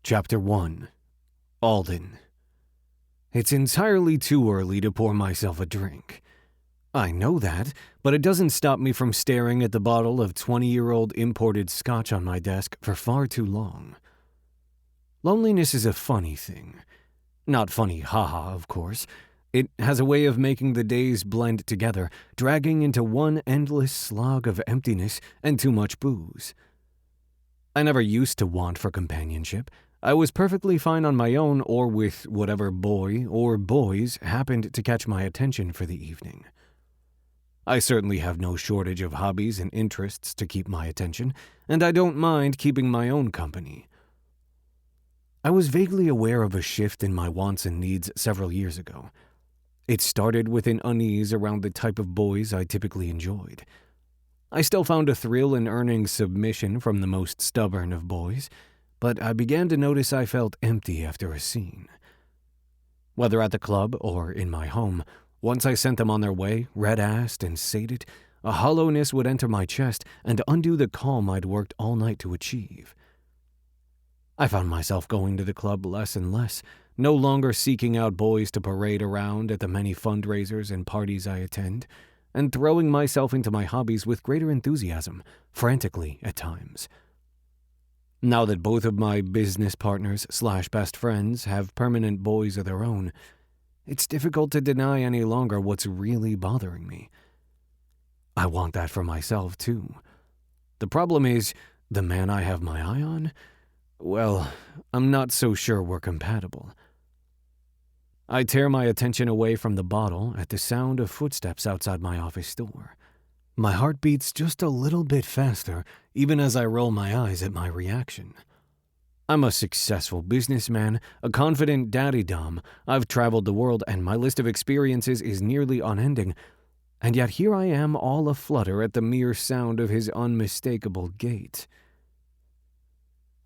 Chapter 1. Alden. It's entirely too early to pour myself a drink. I know that, but it doesn't stop me from staring at the bottle of 20-year-old imported scotch on my desk for far too long. Loneliness is a funny thing. Not funny haha, of course. It has a way of making the days blend together, dragging into one endless slog of emptiness and too much booze. I never used to want for companionship. I was perfectly fine on my own or with whatever boy or boys happened to catch my attention for the evening. I certainly have no shortage of hobbies and interests to keep my attention, and I don't mind keeping my own company. I was vaguely aware of a shift in my wants and needs several years ago. It started with an unease around the type of boys I typically enjoyed. I still found a thrill in earning submission from the most stubborn of boys, but I began to notice I felt empty after a scene. Whether at the club or in my home, once I sent them on their way, red-assed and sated, a hollowness would enter my chest and undo the calm I'd worked all night to achieve. I found myself going to the club less and less, no longer seeking out boys to parade around at the many fundraisers and parties I attend, and throwing myself into my hobbies with greater enthusiasm, frantically at times. Now that both of my business partners / best friends have permanent boys of their own, it's difficult to deny any longer what's really bothering me. I want that for myself, too. The problem is, the man I have my eye on? Well, I'm not so sure we're compatible. I tear my attention away from the bottle at the sound of footsteps outside my office door. My heart beats just a little bit faster, even as I roll my eyes at my reaction. I'm a successful businessman, a confident daddy-dom. I've traveled the world, and my list of experiences is nearly unending. And yet here I am all aflutter at the mere sound of his unmistakable gait.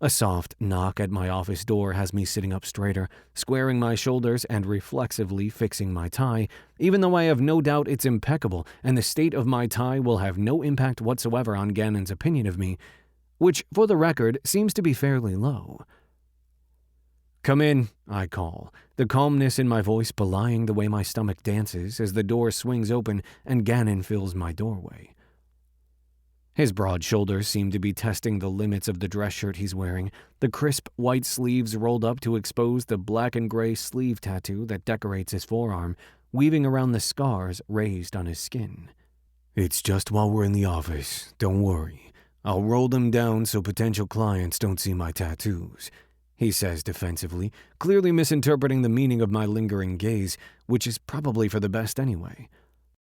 A soft knock at my office door has me sitting up straighter, squaring my shoulders and reflexively fixing my tie, even though I have no doubt it's impeccable and the state of my tie will have no impact whatsoever on Gannon's opinion of me, which, for the record, seems to be fairly low. "Come in," I call, the calmness in my voice belying the way my stomach dances as the door swings open and Gannon fills my doorway. His broad shoulders seem to be testing the limits of the dress shirt he's wearing, the crisp white sleeves rolled up to expose the black and gray sleeve tattoo that decorates his forearm, weaving around the scars raised on his skin. "It's just while we're in the office, don't worry. I'll roll them down so potential clients don't see my tattoos," he says defensively, clearly misinterpreting the meaning of my lingering gaze, which is probably for the best anyway.